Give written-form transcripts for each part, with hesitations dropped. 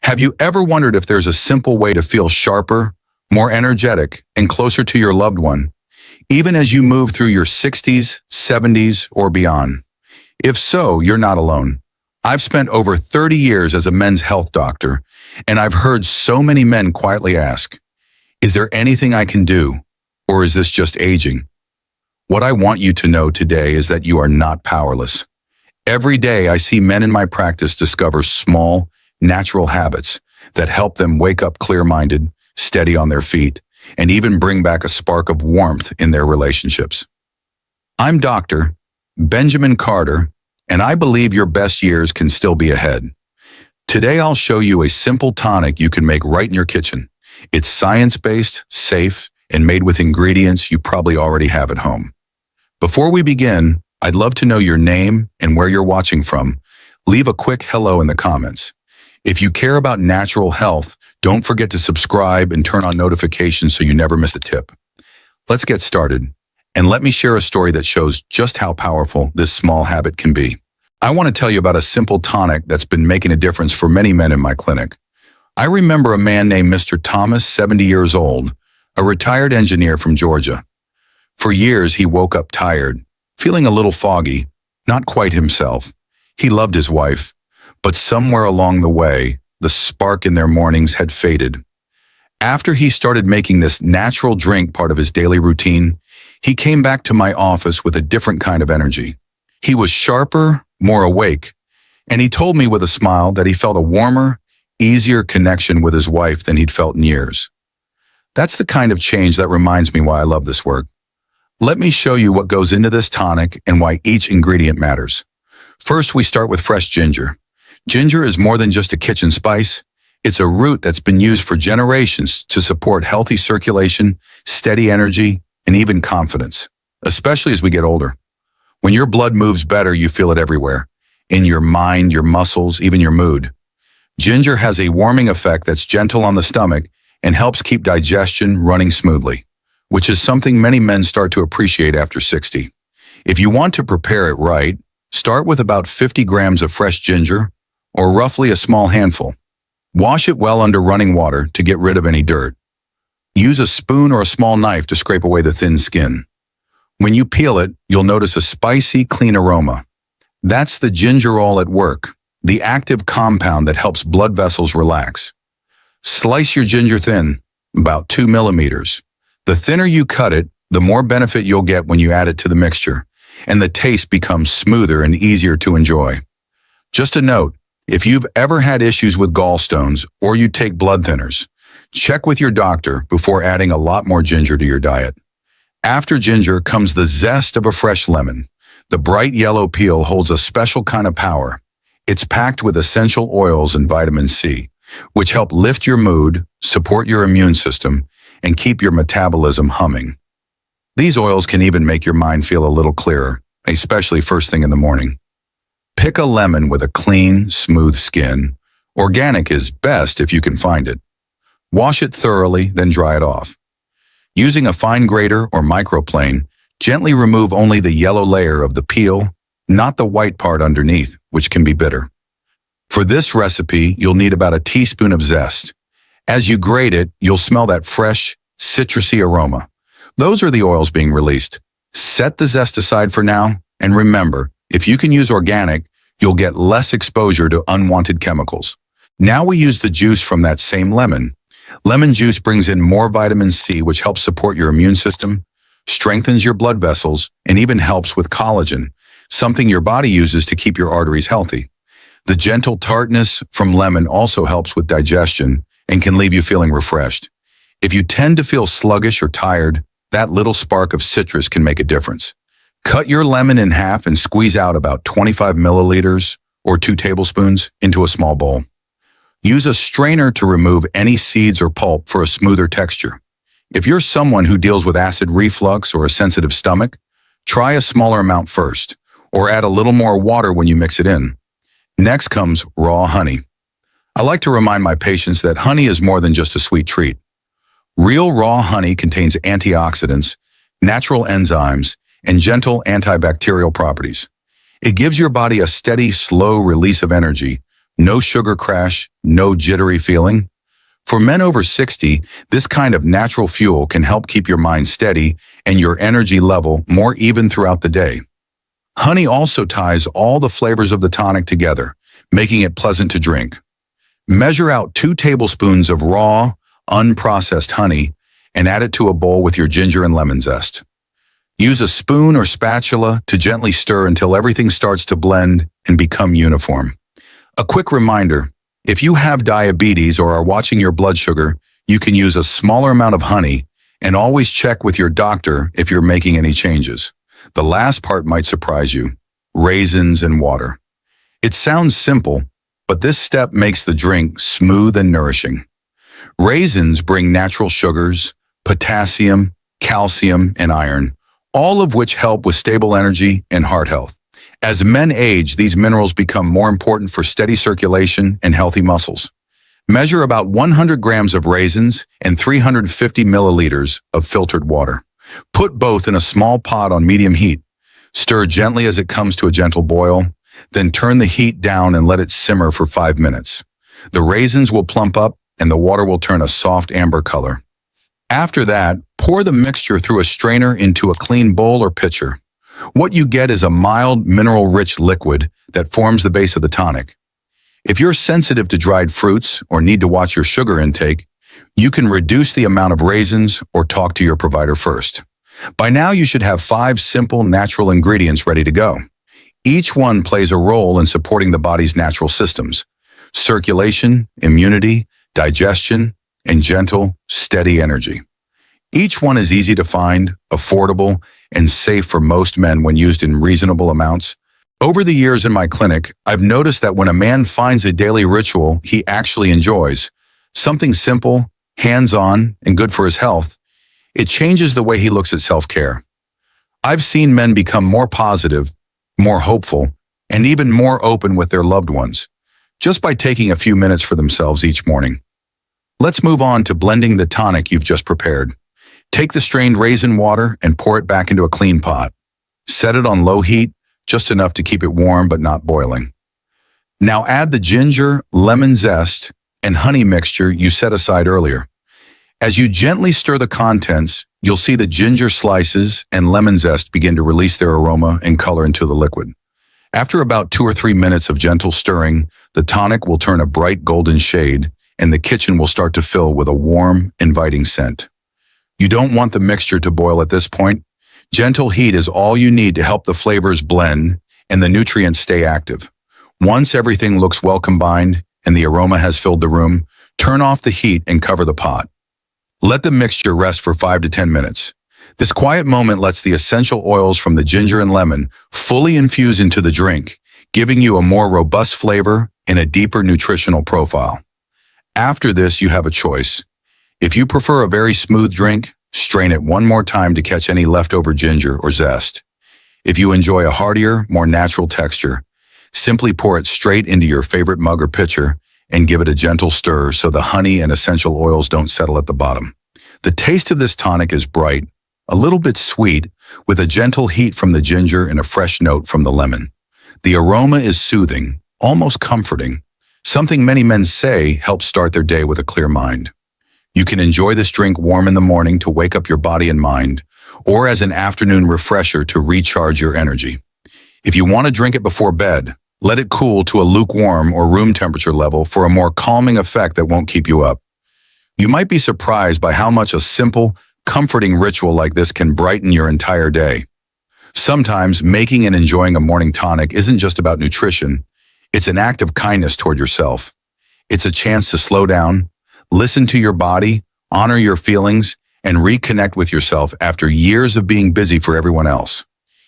Have you ever wondered if there's a simple way to feel sharper, more energetic, and closer to your loved one, even as you move through your 60s, 70s, or beyond? If so, you're not alone. I've spent over 30 years as a men's health doctor, and I've heard so many men quietly ask, is there anything I can do, or is this just aging? What I want you to know today is that you are not powerless. Every day I see men in my practice discover small, natural habits that help them wake up clear-minded, steady on their feet, and even bring back a spark of warmth in their relationships. I'm Dr. Benjamin Carter, and I believe your best years can still be ahead. Today I'll show you a simple tonic you can make right in your kitchen. It's science-based, safe, and made with ingredients you probably already have at home. Before we begin, I'd love to know your name and where you're watching from. Leave a quick hello in the comments. If you care about natural health, don't forget to subscribe and turn on notifications so you never miss a tip. Let's get started, and let me share a story that shows just how powerful this small habit can be. I want to tell you about a simple tonic that's been making a difference for many men in my clinic. I remember a man named Mr. Thomas, 70 years old, a retired engineer from Georgia. For years, he woke up tired, feeling a little foggy, not quite himself. He loved his wife, but somewhere along the way, the spark in their mornings had faded. After he started making this natural drink part of his daily routine, he came back to my office with a different kind of energy. He was sharper, more awake, and he told me with a smile that he felt a warmer, easier connection with his wife than he'd felt in years. That's the kind of change that reminds me why I love this work. Let me show you what goes into this tonic and why each ingredient matters. First, we start with fresh ginger. Ginger is more than just a kitchen spice. It's a root that's been used for generations to support healthy circulation, steady energy, and even confidence, especially as we get older. When your blood moves better, you feel it everywhere, in your mind, your muscles, even your mood. Ginger has a warming effect that's gentle on the stomach and helps keep digestion running smoothly, which is something many men start to appreciate after 60. If you want to prepare it right, start with about 50 grams of fresh ginger, or roughly a small handful. Wash it well under running water to get rid of any dirt. Use a spoon or a small knife to scrape away the thin skin. When you peel it, you'll notice a spicy, clean aroma. That's the gingerol at work, the active compound that helps blood vessels relax. Slice your ginger thin, about 2 millimeters. The thinner you cut it, the more benefit you'll get when you add it to the mixture, and the taste becomes smoother and easier to enjoy. Just a note, if you've ever had issues with gallstones or you take blood thinners, check with your doctor before adding a lot more ginger to your diet. After ginger comes the zest of a fresh lemon. The bright yellow peel holds a special kind of power. It's packed with essential oils and vitamin C, which help lift your mood, support your immune system, and keep your metabolism humming. These oils can even make your mind feel a little clearer, especially first thing in the morning. Pick a lemon with a clean, smooth skin. Organic is best if you can find it. Wash it thoroughly, then dry it off. Using a fine grater or microplane, gently remove only the yellow layer of the peel, not the white part underneath, which can be bitter. For this recipe, you'll need about a teaspoon of zest. As you grate it, you'll smell that fresh, citrusy aroma. Those are the oils being released. Set the zest aside for now, and remember, if you can use organic, you'll get less exposure to unwanted chemicals. Now we use the juice from that same lemon. Lemon juice brings in more vitamin C, which helps support your immune system, strengthens your blood vessels, and even helps with collagen, something your body uses to keep your arteries healthy. The gentle tartness from lemon also helps with digestion and can leave you feeling refreshed. If you tend to feel sluggish or tired, that little spark of citrus can make a difference. Cut your lemon in half and squeeze out about 25 milliliters or 2 tablespoons into a small bowl. Use a strainer to remove any seeds or pulp for a smoother texture. If you're someone who deals with acid reflux or a sensitive stomach, try a smaller amount first, or add a little more water when you mix it in. Next comes raw honey. I like to remind my patients that honey is more than just a sweet treat. Real raw honey contains antioxidants, natural enzymes, and gentle antibacterial properties. It gives your body a steady, slow release of energy, No sugar crash, no jittery feeling. For men over 60, this kind of natural fuel can help keep your mind steady and your energy level more even throughout the day. Honey also ties all the flavors of the tonic together, making it pleasant to drink. Measure out 2 tablespoons of raw, unprocessed honey and add it to a bowl with your ginger and lemon zest. Use a spoon or spatula to gently stir until everything starts to blend and become uniform. A quick reminder, if you have diabetes or are watching your blood sugar, you can use a smaller amount of honey and always check with your doctor if you're making any changes. The last part might surprise you, raisins and water. It sounds simple, but this step makes the drink smooth and nourishing. Raisins bring natural sugars, potassium, calcium, and iron, all of which help with stable energy and heart health. As men age, these minerals become more important for steady circulation and healthy muscles. Measure about 100 grams of raisins and 350 milliliters of filtered water. Put both in a small pot on medium heat. Stir gently as it comes to a gentle boil, then turn the heat down and let it simmer for 5 minutes. The raisins will plump up and the water will turn a soft amber color. After that, pour the mixture through a strainer into a clean bowl or pitcher. What you get is a mild, mineral-rich liquid that forms the base of the tonic. If you're sensitive to dried fruits or need to watch your sugar intake, you can reduce the amount of raisins or talk to your provider first. By now, you should have 5 simple, natural ingredients ready to go. Each one plays a role in supporting the body's natural systems: circulation, immunity, digestion, and gentle, steady energy. Each one is easy to find, affordable, and safe for most men when used in reasonable amounts. Over the years in my clinic, I've noticed that when a man finds a daily ritual he actually enjoys, something simple, hands-on, and good for his health, it changes the way he looks at self-care. I've seen men become more positive, more hopeful, and even more open with their loved ones, just by taking a few minutes for themselves each morning. Let's move on to blending the tonic you've just prepared. Take the strained raisin water and pour it back into a clean pot. Set it on low heat, just enough to keep it warm but not boiling. Now add the ginger, lemon zest, and honey mixture you set aside earlier. As you gently stir the contents, you'll see the ginger slices and lemon zest begin to release their aroma and color into the liquid. After about 2 or 3 minutes of gentle stirring, the tonic will turn a bright golden shade, and the kitchen will start to fill with a warm, inviting scent. You don't want the mixture to boil at this point. Gentle heat is all you need to help the flavors blend and the nutrients stay active. Once everything looks well combined and the aroma has filled the room, turn off the heat and cover the pot. Let the mixture rest for 5 to 10 minutes. This quiet moment lets the essential oils from the ginger and lemon fully infuse into the drink, giving you a more robust flavor and a deeper nutritional profile. After this, you have a choice. If you prefer a very smooth drink, strain it one more time to catch any leftover ginger or zest. If you enjoy a heartier, more natural texture, simply pour it straight into your favorite mug or pitcher and give it a gentle stir so the honey and essential oils don't settle at the bottom. The taste of this tonic is bright, a little bit sweet, with a gentle heat from the ginger and a fresh note from the lemon. The aroma is soothing, almost comforting, something many men say helps start their day with a clear mind. You can enjoy this drink warm in the morning to wake up your body and mind, or as an afternoon refresher to recharge your energy. If you want to drink it before bed, let it cool to a lukewarm or room temperature level for a more calming effect that won't keep you up. You might be surprised by how much a simple, comforting ritual like this can brighten your entire day. Sometimes making and enjoying a morning tonic isn't just about nutrition. It's an act of kindness toward yourself. It's a chance to slow down, listen to your body, honor your feelings, and reconnect with yourself after years of being busy for everyone else.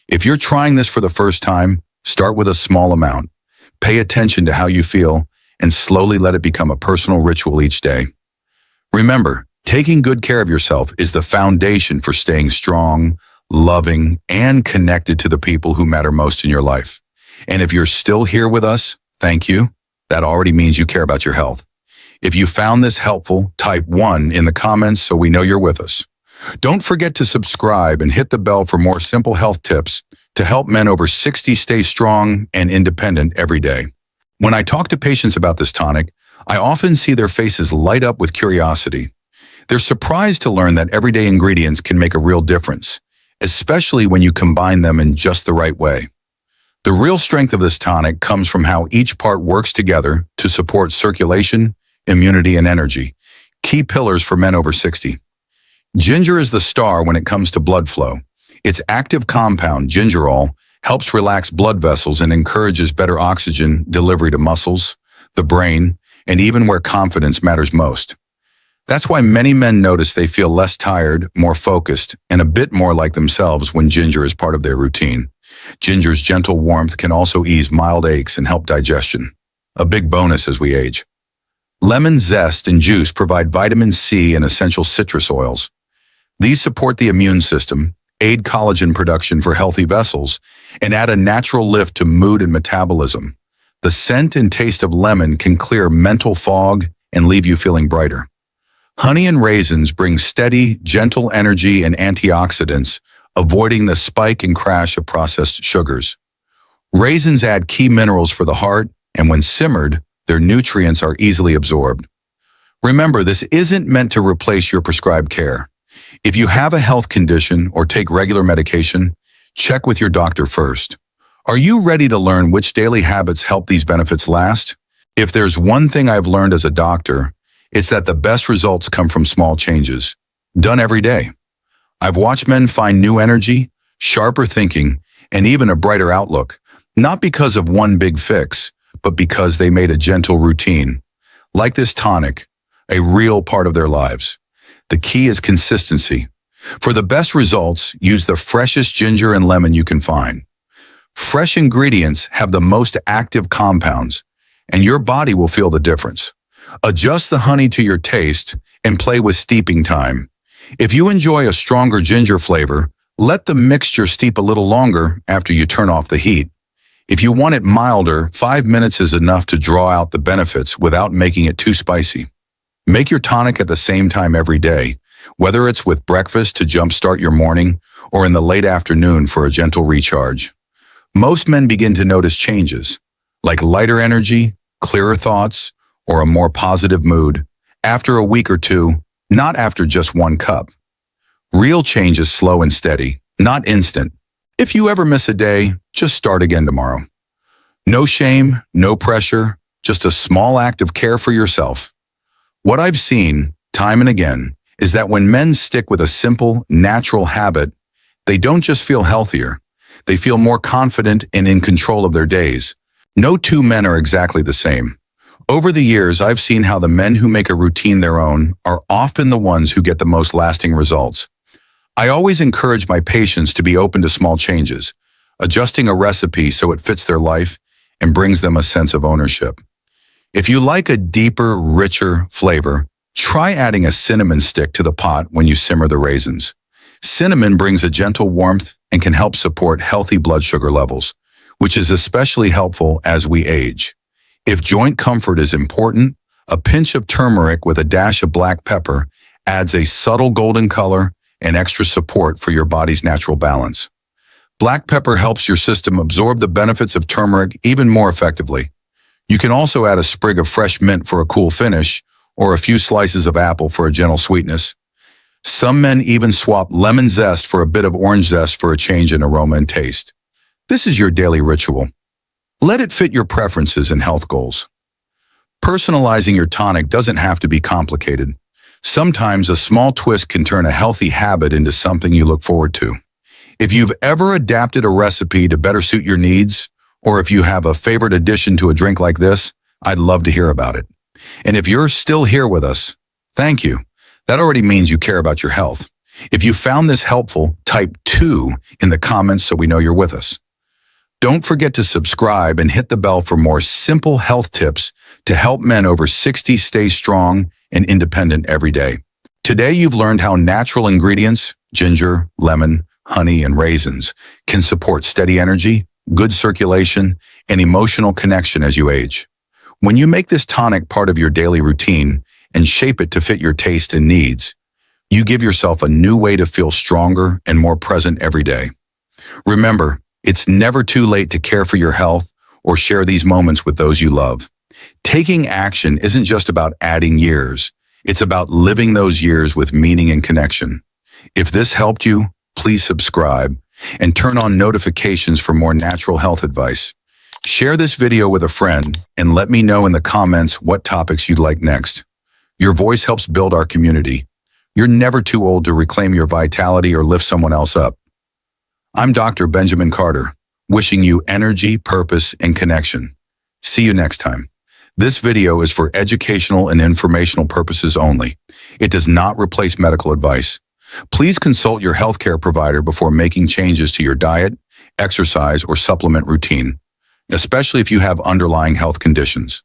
If you're trying this for the first time, start with a small amount. Pay attention to how you feel and slowly let it become a personal ritual each day. Remember, taking good care of yourself is the foundation for staying strong, loving, and connected to the people who matter most in your life. And if you're still here with us, thank you. That already means you care about your health. If you found this helpful, type 1 in the comments so we know you're with us. Don't forget to subscribe and hit the bell for more simple health tips to help men over 60 stay strong and independent every day. When I talk to patients about this tonic, I often see their faces light up with curiosity. They're surprised to learn that everyday ingredients can make a real difference, especially when you combine them in just the right way. The real strength of this tonic comes from how each part works together to support circulation, immunity, and energy, key pillars for men over 60. Ginger is the star when it comes to blood flow. Its active compound, gingerol, helps relax blood vessels and encourages better oxygen delivery to muscles, the brain, and even where confidence matters most. That's why many men notice they feel less tired, more focused, and a bit more like themselves when ginger is part of their routine. Ginger's gentle warmth can also ease mild aches and help digestion, a big bonus as we age. Lemon zest and juice provide vitamin C and essential citrus oils. These support the immune system, aid collagen production for healthy vessels, and add a natural lift to mood and metabolism. The scent and taste of lemon can clear mental fog and leave you feeling brighter. Honey and raisins bring steady, gentle energy and antioxidants, avoiding the spike and crash of processed sugars. Raisins add key minerals for the heart, and when simmered, their nutrients are easily absorbed. Remember, this isn't meant to replace your prescribed care. If you have a health condition or take regular medication, check with your doctor first. Are you ready to learn which daily habits help these benefits last? If there's one thing I've learned as a doctor, it's that the best results come from small changes, done every day. I've watched men find new energy, sharper thinking, and even a brighter outlook, not because of one big fix, but because they made a gentle routine, like this tonic, a real part of their lives. The key is consistency. For the best results, use the freshest ginger and lemon you can find. Fresh ingredients have the most active compounds, and your body will feel the difference. Adjust the honey to your taste and play with steeping time. If you enjoy a stronger ginger flavor, let the mixture steep a little longer after you turn off the heat. If you want it milder, 5 minutes is enough to draw out the benefits without making it too spicy. Make your tonic at the same time every day, whether it's with breakfast to jumpstart your morning or in the late afternoon for a gentle recharge. Most men begin to notice changes, like lighter energy, clearer thoughts, or a more positive mood, after a week or two, not after just one cup. Real change is slow and steady, not instant. If you ever miss a day, just start again tomorrow. No shame, no pressure, just a small act of care for yourself. What I've seen, time and again, is that when men stick with a simple, natural habit, they don't just feel healthier, they feel more confident and in control of their days. No two men are exactly the same. Over the years, I've seen how the men who make a routine their own are often the ones who get the most lasting results. I always encourage my patients to be open to small changes, adjusting a recipe so it fits their life and brings them a sense of ownership. If you like a deeper, richer flavor, try adding a cinnamon stick to the pot when you simmer the raisins. Cinnamon brings a gentle warmth and can help support healthy blood sugar levels, which is especially helpful as we age. If joint comfort is important, a pinch of turmeric with a dash of black pepper adds a subtle golden color and extra support for your body's natural balance. Black pepper helps your system absorb the benefits of turmeric even more effectively. You can also add a sprig of fresh mint for a cool finish, or a few slices of apple for a gentle sweetness. Some men even swap lemon zest for a bit of orange zest for a change in aroma and taste. This is your daily ritual. Let it fit your preferences and health goals. Personalizing your tonic doesn't have to be complicated. Sometimes a small twist can turn a healthy habit into something you look forward to. If you've ever adapted a recipe to better suit your needs, or if you have a favorite addition to a drink like this, I'd love to hear about it. And if you're still here with us, thank you. That already means you care about your health. If you found this helpful, type 2 in the comments so we know you're with us. Don't forget to subscribe and hit the bell for more simple health tips to help men over 60 stay strong and independent every day. Today, you've learned how natural ingredients, ginger, lemon, honey, and raisins, can support steady energy, good circulation, and emotional connection as you age. When you make this tonic part of your daily routine and shape it to fit your taste and needs, you give yourself a new way to feel stronger and more present every day. Remember, it's never too late to care for your health or share these moments with those you love. Taking action isn't just about adding years. It's about living those years with meaning and connection. If this helped you, please subscribe and turn on notifications for more natural health advice. Share this video with a friend and let me know in the comments what topics you'd like next. Your voice helps build our community. You're never too old to reclaim your vitality or lift someone else up. I'm Dr. Benjamin Carter, wishing you energy, purpose, and connection. See you next time. This video is for educational and informational purposes only. It does not replace medical advice. Please consult your healthcare provider before making changes to your diet, exercise, or supplement routine, especially if you have underlying health conditions.